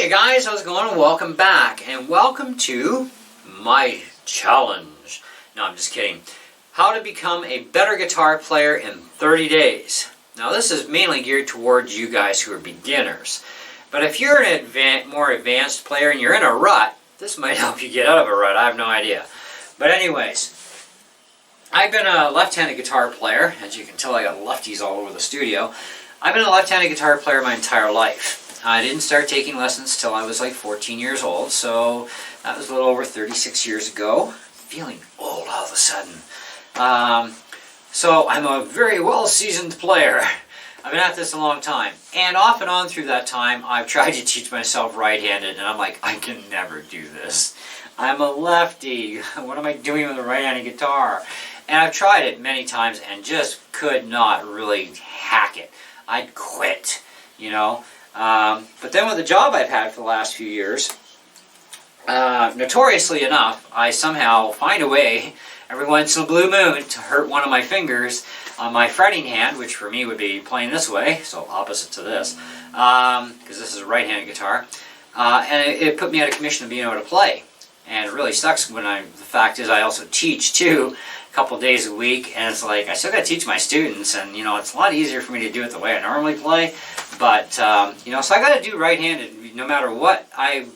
Hey guys, how's it going? Welcome back, and welcome to my challenge. No, I'm just kidding. How to become a better guitar player in 30 days. Now this is mainly geared towards you guys who are beginners. But if you're an more advanced player and you're in a rut, this might help you get out of a rut. I have no idea. But anyways, I've been a left-handed guitar player. As you can tell, I got lefties all over the studio. I've been a left-handed guitar player my entire life. I didn't start taking lessons till I was like 14 years old, so that was a little over 36 years ago. Feeling old all of a sudden. So I'm a very well-seasoned player. I've been at this a long time. And off and on through that time, I've tried to teach myself right-handed, and I'm like, I can never do this. I'm a lefty. What am I doing with a right-handed guitar? And I've tried it many times and just could not really hack it. I'd quit, you know. But then with the job I've had for the last few years, notoriously enough, I somehow find a way every once in a blue moon to hurt one of my fingers on my fretting hand, which for me would be playing this way, so opposite to this, because this is a right-handed guitar, and it put me out of commission of being able to play. And it really sucks when the fact is I also teach too, a couple days a week, and it's like I still got to teach my students, and you know it's a lot easier for me to do it the way I normally play, but you know, so I got to do right-handed. No matter what I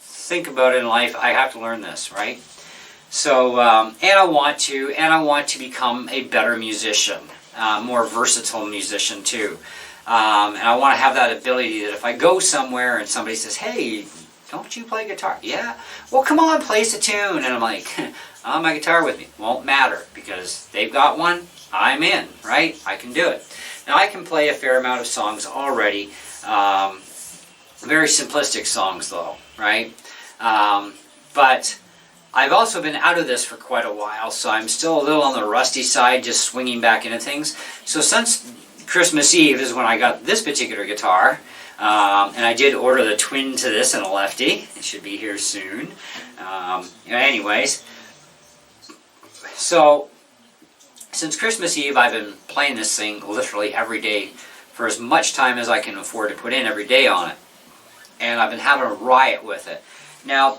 think about in life, I have to learn this, right? So and I want to become a better musician, more versatile musician too, and I want to have that ability that if I go somewhere and somebody says, "Hey, don't you play guitar?" "Yeah." "Well, come on, play us a tune." And I'm like, I have my guitar with me. Won't matter, because they've got one, I'm in, right? I can do it. Now, I can play a fair amount of songs already. Very simplistic songs, though, right? But I've also been out of this for quite a while, so I'm still a little on the rusty side, just swinging back into things. So since Christmas Eve is when I got this particular guitar, and I did order the twin to this and a lefty. It should be here soon. Anyways, so since Christmas Eve, I've been playing this thing literally every day for as much time as I can afford to put in every day on it. And I've been having a riot with it. Now,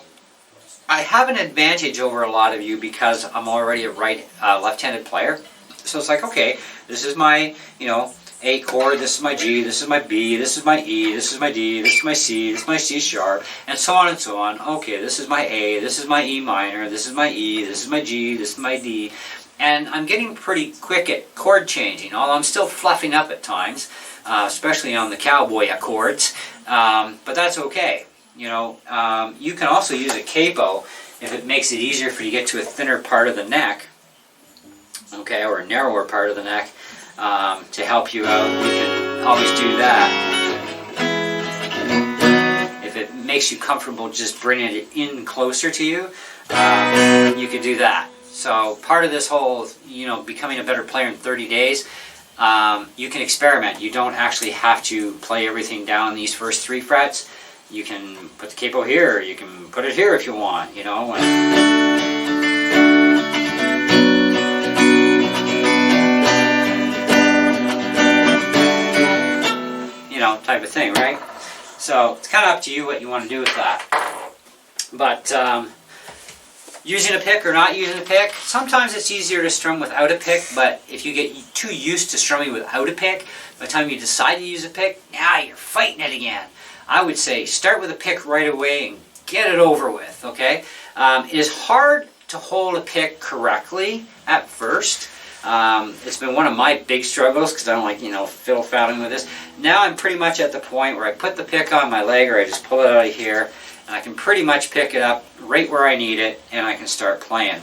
I have an advantage over a lot of you because I'm already a left-handed player. So it's like, okay, this is my, you know, A chord, this is my G, this is my B, this is my E, this is my D, this is my C, this is my C sharp, and so on and so on. Okay, this is my A, this is my E minor, this is my E, this is my G, this is my D. And I'm getting pretty quick at chord changing, although I'm still fluffing up at times, especially on the cowboy chords, but that's okay. You know, you can also use a capo if it makes it easier for you to get to a thinner part of the neck, okay, or a narrower part of the neck. To help you out, you can always do that. If it makes you comfortable just bringing it in closer to you, you can do that. So part of this whole, you know, becoming a better player in 30 days, you can experiment. You don't actually have to play everything down these first 3 frets. You can put the capo here, you can put it here if you want, you know. Type of thing, right? So it's kind of up to you what you want to do with that. But using a pick or not using a pick, sometimes it's easier to strum without a pick, but if you get too used to strumming without a pick, by the time you decide to use a pick, now you're fighting it again. I would say start with a pick right away and get it over with, okay? It is hard to hold a pick correctly at first. It's been one of my big struggles because I don't like, you know, fiddle-faddling with this. Now I'm pretty much at the point where I put the pick on my leg or I just pull it out of here and I can pretty much pick it up right where I need it and I can start playing.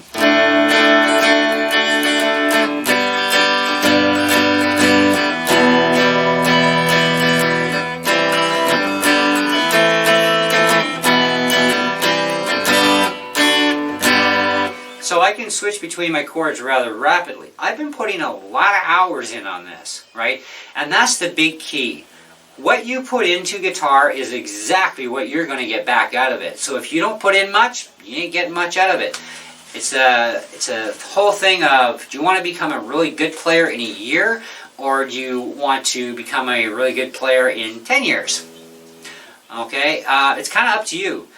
So I can switch between my chords rather rapidly. I've been putting a lot of hours in on this, right? And that's the big key. What you put into guitar is exactly what you're going to get back out of it. So if you don't put in much, you ain't getting much out of it. It's a whole thing of, do you want to become a really good player in a year, or do you want to become a really good player in 10 years? Okay, it's kind of up to you.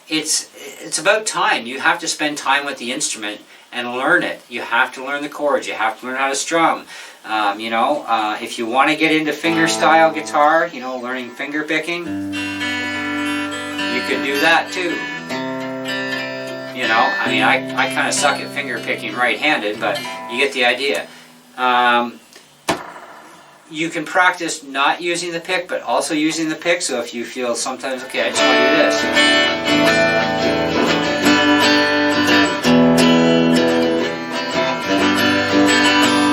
It's about time. You have to spend time with the instrument and learn it. You have to learn the chords. You have to learn how to strum. If you want to get into fingerstyle guitar, learning finger picking, you could do that too. I kind of suck at finger picking right-handed, but you get the idea. You can practice not using the pick, but also using the pick. So if you feel sometimes, okay, I just want to do this.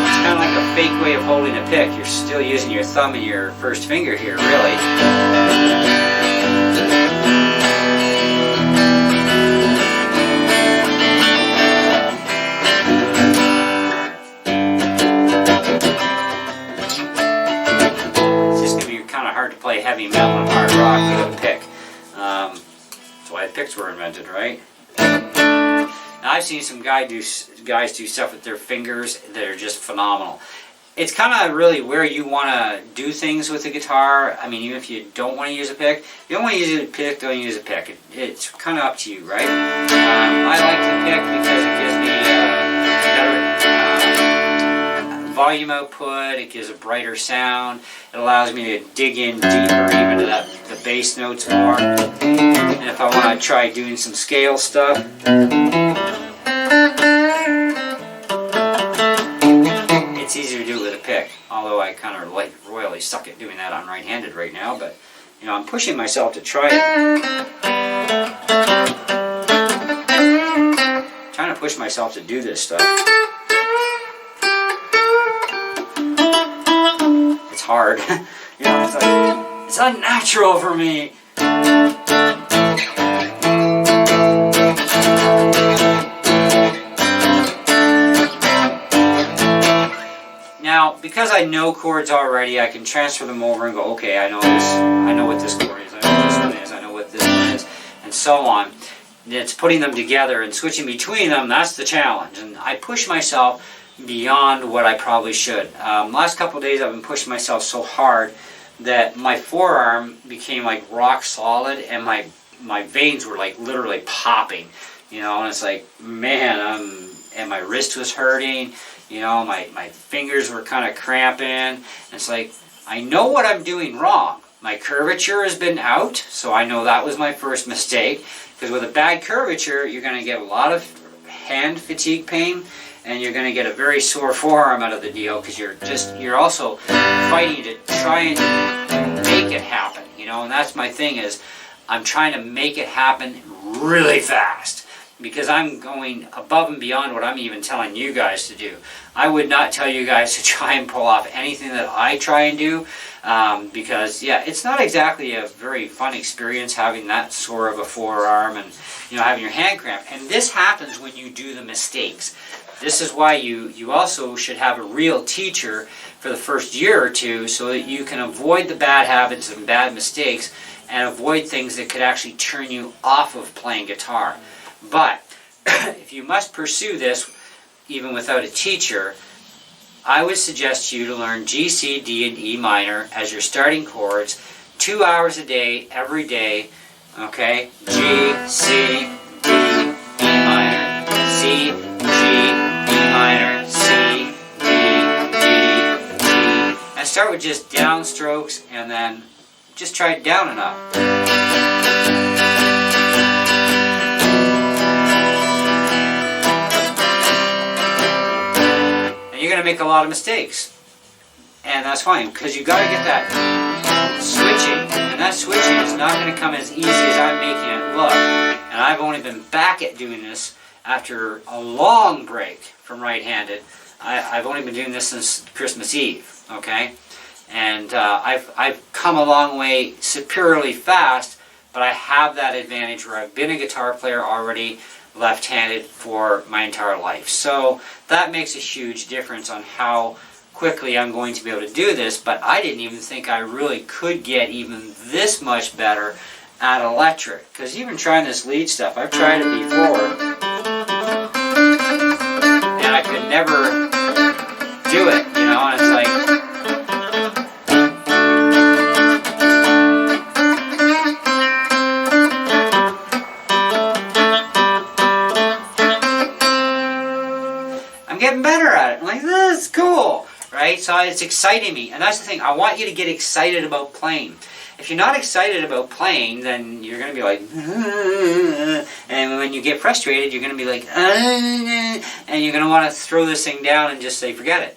It's kind of like a fake way of holding a pick. You're still using your thumb and your first finger here, really. Play heavy metal and hard rock with a pick. That's why the picks were invented, right? Now, I've seen some guys do stuff with their fingers that are just phenomenal. It's kind of really where you want to do things with the guitar. I mean, even if you don't want to use a pick, if you don't want to use a pick, don't use a pick. It's kind of up to you, right? I like the pick because it gives me better volume output, it gives a brighter sound, it allows me to dig in deeper even to the bass notes more. And if I want to try doing some scale stuff, it's easier to do it with a pick, although I kind of royally suck at doing that. I'm right-handed right now, but I'm pushing myself to try it. I'm trying to push myself to do this stuff. It's hard. It's unnatural for me. Now, because I know chords already, I can transfer them over and go, okay, I know this. I know what this chord is. I know what this one is. I know what this one is, and so on. And it's putting them together and switching between them. That's the challenge, and I push myself beyond what I probably should. Last couple of days I've been pushing myself so hard that my forearm became like rock solid and my veins were like literally popping, and it's like, man, and my wrist was hurting, my fingers were kind of cramping, and it's like, I know what I'm doing wrong. My curvature has been out, so I know that was my first mistake, because with a bad curvature you're going to get a lot of hand fatigue pain, and you're going to get a very sore forearm out of the deal, because you're also fighting to try and make it happen, and that's my thing, is I'm trying to make it happen really fast, because I'm going above and beyond what I'm even telling you guys to do. I would not tell you guys to try and pull off anything that I try and do, because it's not exactly a very fun experience having that sore of a forearm and having your hand cramp, and this happens when you do the mistakes. This is why you also should have a real teacher for the first year or two, so that you can avoid the bad habits and bad mistakes and avoid things that could actually turn you off of playing guitar. But if you must pursue this even without a teacher, I would suggest you to learn G, C, D, and E minor as your starting chords, 2 hours a day, every day, okay? G, C, D, E minor, C, G, minor, C, D, E, G, and start with just down strokes, and then just try down and up. And you're going to make a lot of mistakes, and that's fine, because you got to get that switching, and that switching is not going to come as easy as I'm making it look. And I've only been back at doing this after a long break from right-handed. I've only been doing this since Christmas Eve, okay? And I've come a long way superiorly fast, but I have that advantage where I've been a guitar player already left-handed for my entire life. So that makes a huge difference on how quickly I'm going to be able to do this, but I didn't even think I really could get even this much better at electric. Because even trying this lead stuff, I've tried it before, and I could never do it, and it's like, getting better at it. I'm like, this is cool, right? So it's exciting me. And that's the thing. I want you to get excited about playing. If you're not excited about playing, then you're going to be like, and when you get frustrated, you're going to be like, and you're going to want to throw this thing down and just say, forget it.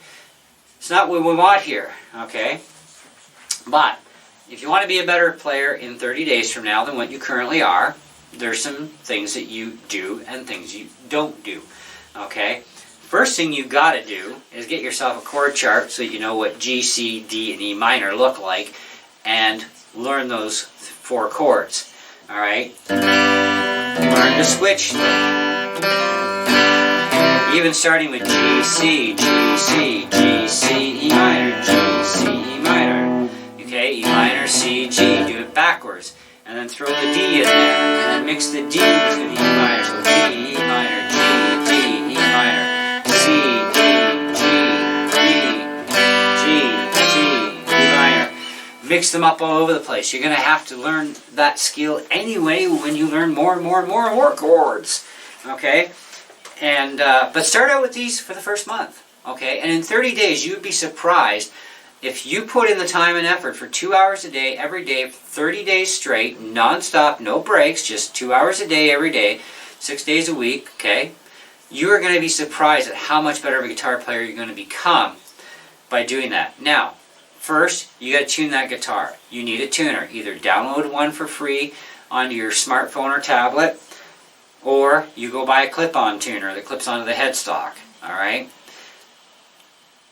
It's not what we want here, okay? But if you want to be a better player in 30 days from now than what you currently are, there's some things that you do and things you don't do, okay? First thing you got to do is get yourself a chord chart so you know what G, C, D, and E minor look like, and learn those 4 chords, all right? Learn to switch them. Even starting with G, C, G, C, G, C, E minor, G, C, E minor. Okay, E minor, C, G, do it backwards. And then throw the D in there, and then mix the D to the E minor. So D, E minor, G, D, E minor, C, D, G, E minor. Mix them up all over the place. You're going to have to learn that skill anyway when you learn more and more and more and more chords. Okay? And but start out with these for the first month. Okay? And in 30 days, you'd be surprised if you put in the time and effort for 2 hours a day, every day, 30 days straight, non-stop, no breaks, just 2 hours a day, every day, 6 days a week, okay? You are going to be surprised at how much better of a guitar player you're going to become by doing that. Now, first, you got to tune that guitar. You need a tuner. Either download one for free onto your smartphone or tablet, or you go buy a clip-on tuner that clips onto the headstock, all right?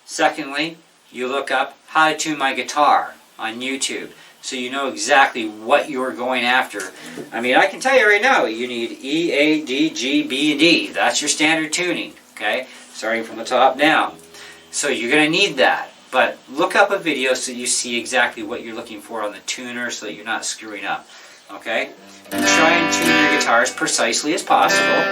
Secondly, you look up how to tune my guitar on YouTube so you know exactly what you're going after. I mean, I can tell you right now, you need E, A, D, G, B, and D. That's your standard tuning, okay? Starting from the top down. So you're going to need that. But look up a video so you see exactly what you're looking for on the tuner so that you're not screwing up, okay? And try and tune your guitar as precisely as possible,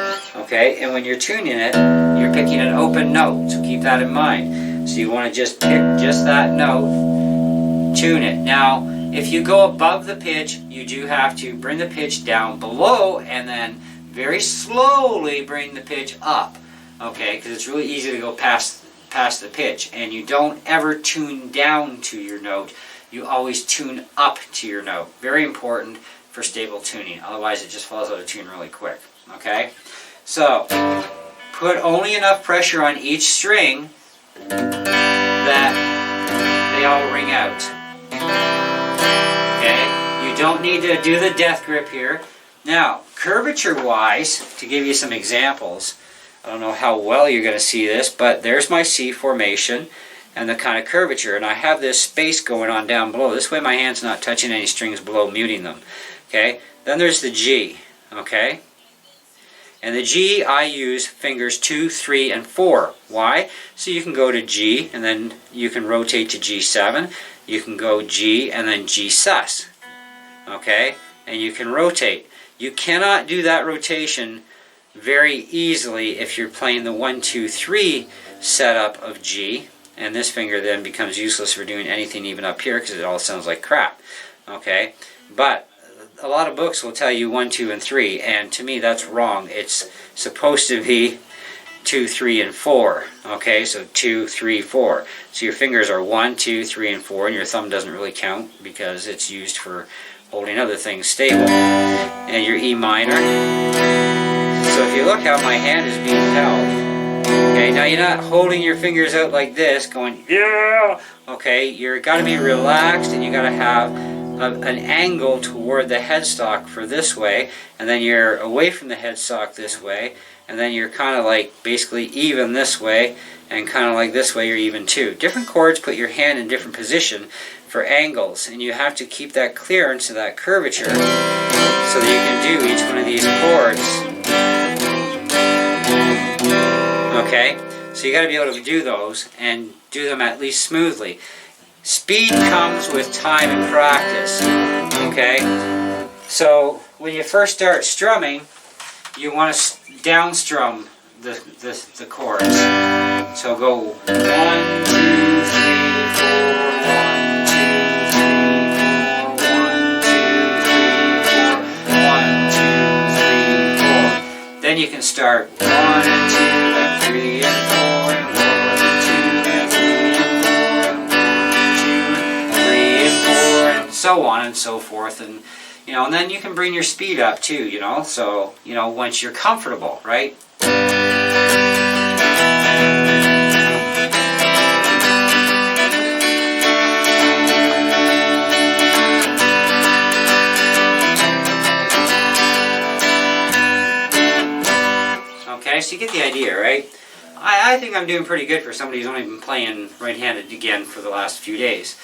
okay? And when you're tuning it, you're picking an open note, so keep that in mind. So you want to just pick just that note, tune it. Now, if you go above the pitch, you do have to bring the pitch down below and then very slowly bring the pitch up, okay? Because it's really easy to go past the pitch, and you don't ever tune down to your note. You always tune up to your note. Very important for stable tuning. Otherwise, it just falls out of tune really quick, okay? So, put only enough pressure on each string that they all ring out. Okay? You don't need to do the death grip here. Now, curvature-wise, to give you some examples, I don't know how well you're going to see this, but there's my C formation and the kind of curvature, and I have this space going on down below. This way my hand's not touching any strings below, muting them. Okay? Then there's the G. Okay? And the G, I use fingers 2, 3, and 4. Why? So you can go to G, and then you can rotate to G7. You can go G, and then G sus. Okay? And you can rotate. You cannot do that rotation very easily if you're playing the 1, 2, 3 setup of G. And this finger then becomes useless for doing anything even up here because it all sounds like crap. Okay? But a lot of books will tell you 1, 2, and 3, and to me that's wrong. It's supposed to be 2, 3, and 4. Okay, so 2, 3, 4. So your fingers are 1, 2, 3, and 4, and your thumb doesn't really count because it's used for holding other things stable. And your E minor. So if you look how my hand is being held, okay, now you're not holding your fingers out like this, going, yeah! Okay, you're got to be relaxed, and you got to have an angle toward the headstock for this way, and then you're away from the headstock this way, and then you're kind of like basically even this way, and kind of like this way you're even too. Different chords put your hand in different position for angles, and you have to keep that clearance of that curvature so that you can do each one of these chords. Okay? So you got to be able to do those and do them at least smoothly. Speed comes with time and practice, okay? So when you first start strumming, you want to down strum the chords. So go 1, 2, 3, 4, 1, 2, 3, 4, 1, 2, 3, 4. Then you can start 1 and 2 and 3 and 4. so on and so forth, and and then you can bring your speed up too, so once you're comfortable, right? Okay, so you get the idea, right? I think I'm doing pretty good for somebody who's only been playing right-handed again for the last few days.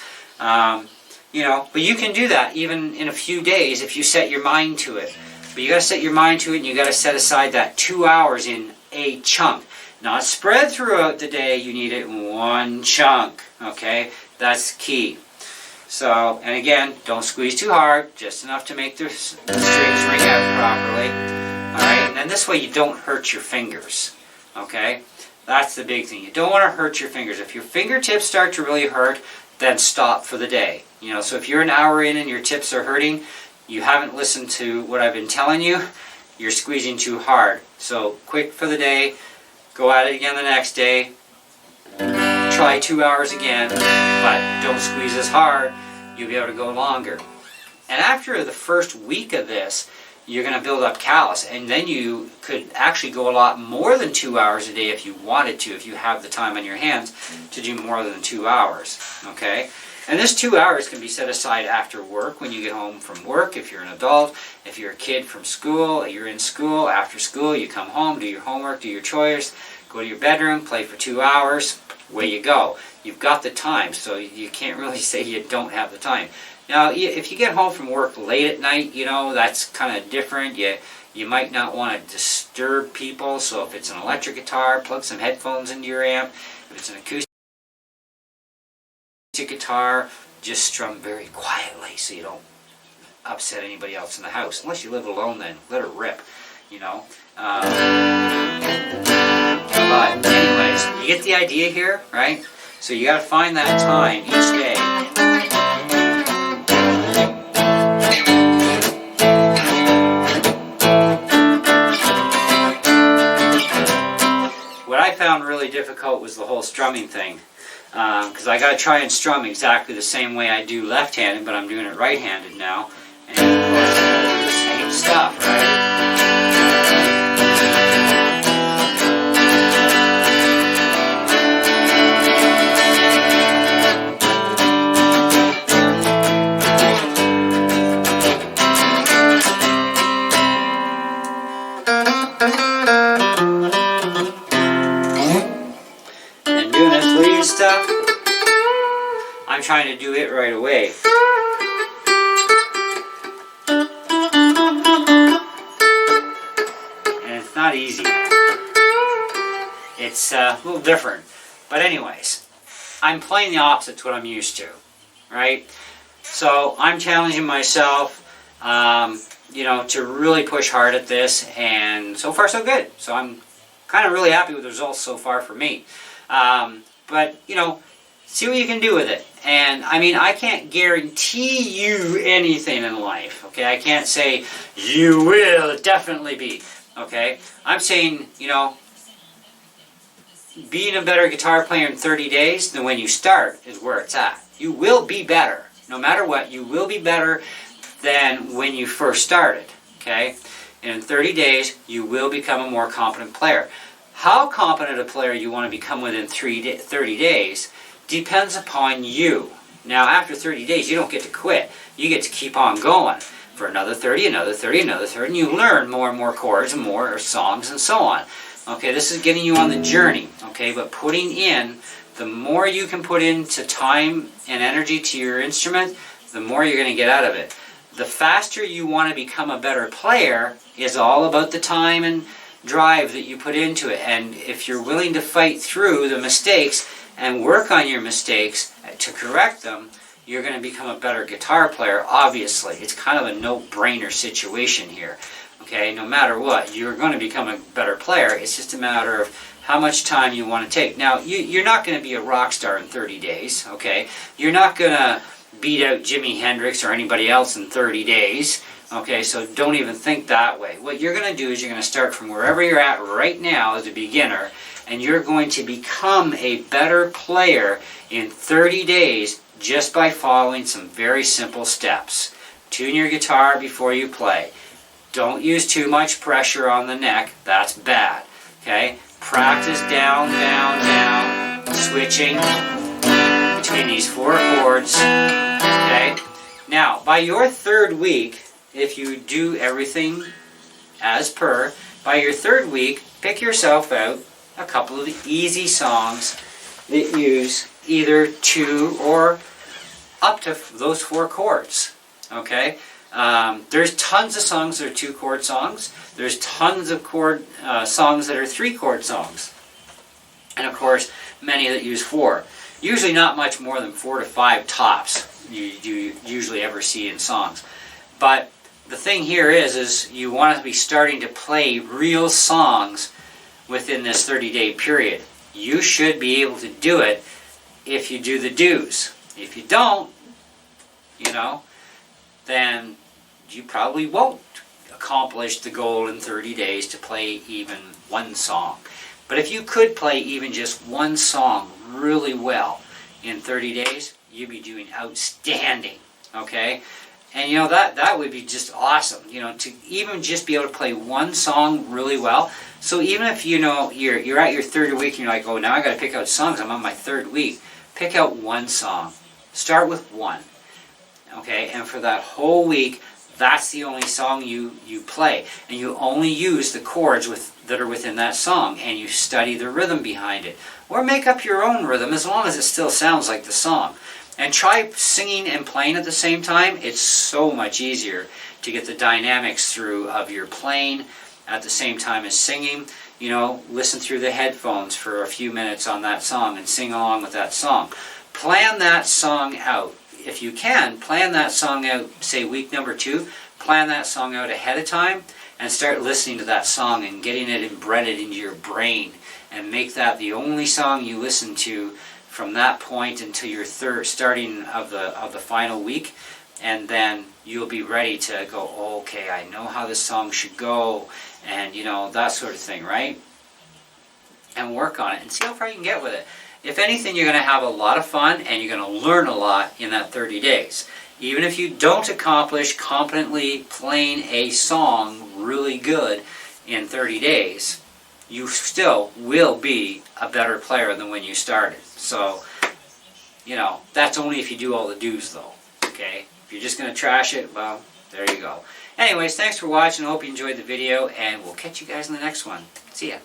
But you can do that even in a few days if you set your mind to it. But you got to set your mind to it, and you got to set aside that 2 hours in a chunk. Not spread throughout the day, you need it in one chunk, okay? That's key. So, and again, don't squeeze too hard, just enough to make the strings ring out properly. Alright, and then this way you don't hurt your fingers, okay? That's the big thing. You don't want to hurt your fingers. If your fingertips start to really hurt, then stop for the day. So if you're an hour in and your tips are hurting, you haven't listened to what I've been telling you, you're squeezing too hard. So quit for the day, go at it again the next day, try 2 hours again, but don't squeeze as hard, you'll be able to go longer. And after the first week of this, you're going to build up callus, and then you could actually go a lot more than 2 hours a day if you wanted to, if you have the time on your hands to do more than 2 hours, okay? And this 2 hours can be set aside after work, when you get home from work, if you're an adult, if you're a kid from school, you're in school, after school, you come home, do your homework, do your chores, go to your bedroom, play for 2 hours, away you go. You've got the time, so you can't really say you don't have the time. Now, if you get home from work late at night, that's kind of different. You might not want to disturb people, so if it's an electric guitar, plug some headphones into your amp. If it's an acoustic guitar, just strum very quietly so you don't upset anybody else in the house. Unless you live alone, then let her rip, But anyways, you get the idea here, right? So you got to find that time each day. What I found really difficult was the whole strumming thing, because I got to try and strum exactly the same way I do left-handed, but I'm doing it right-handed now, and of course I got to do the same stuff, right? Stuff. I'm trying to do it right away. And it's not easy. It's a little different. But anyways, I'm playing the opposite to what I'm used to, right? So I'm challenging myself, to really push hard at this, and so far so good. So I'm kind of really happy with the results so far for me. But, see what you can do with it. And, I can't guarantee you anything in life, okay? I can't say, you will definitely be, okay? I'm saying, being a better guitar player in 30 days than when you start is where it's at. You will be better. No matter what, you will be better than when you first started, okay? And in 30 days, you will become a more competent player. How competent a player you want to become within 30 days depends upon you. Now, after 30 days, you don't get to quit. You get to keep on going for another 30, another 30, another 30, and you learn more and more chords and more songs and so on. Okay, this is getting you on the journey, okay, but putting in, the more you can put into time and energy to your instrument, the more you're going to get out of it. The faster you want to become a better player is all about the time and drive that you put into it, and if you're willing to fight through the mistakes and work on your mistakes to correct them, you're going to become a better guitar player. Obviously, it's kind of a no-brainer situation here, okay? No matter what, you're going to become a better player. It's just a matter of how much time you want to take. Now, you're not going to be a rock star in 30 days, okay? You're not going to beat out Jimi Hendrix or anybody else in 30 days. Okay, so don't even think that way. What you're going to do is you're going to start from wherever you're at right now as a beginner, and you're going to become a better player in 30 days just by following some very simple steps. Tune your guitar before you play. Don't use too much pressure on the neck. That's bad. Okay? Practice down, down, down, switching between these 4 chords. Okay? Now, by your 3rd week, if you do everything as per, by your 3rd week, pick yourself out a couple of easy songs that use either 2 or up to those 4 chords. Okay? There's tons of songs that are 2-chord songs. There's tons of songs that are 3-chord songs. And of course, many that use 4. Usually not much more than 4 to 5 tops you usually ever see in songs. But the thing here is you want to be starting to play real songs within this 30-day period. You should be able to do it if you do the do's. If you don't, then you probably won't accomplish the goal in 30 days to play even one song. But if you could play even just one song really well in 30 days, you'd be doing outstanding, okay? And that would be just awesome, to even just be able to play one song really well. So even if you're at your 3rd week and you're like, oh, now I got to pick out songs, I'm on my 3rd week, pick out one song. Start with one, okay? And for that whole week, that's the only song you play. And you only use the chords that are within that song, and you study the rhythm behind it. Or make up your own rhythm as long as it still sounds like the song. And try singing and playing at the same time. It's so much easier to get the dynamics through of your playing at the same time as singing. Listen through the headphones for a few minutes on that song and sing along with that song. Plan that song out. If you can, plan that song out, say week number 2, plan that song out ahead of time and start listening to that song and getting it embedded into your brain, and make that the only song you listen to from that point until your starting of the final week. And then you'll be ready to go, okay, I know how this song should go, and that sort of thing, right? And work on it and see how far you can get with it. If anything, you're going to have a lot of fun and you're going to learn a lot in that 30 days. Even if you don't accomplish competently playing a song really good in 30 days, you still will be a better player than when you started. So, that's only if you do all the do's though, okay? If you're just going to trash it, well, there you go. Anyways, thanks for watching. I hope you enjoyed the video, and we'll catch you guys in the next one. See ya.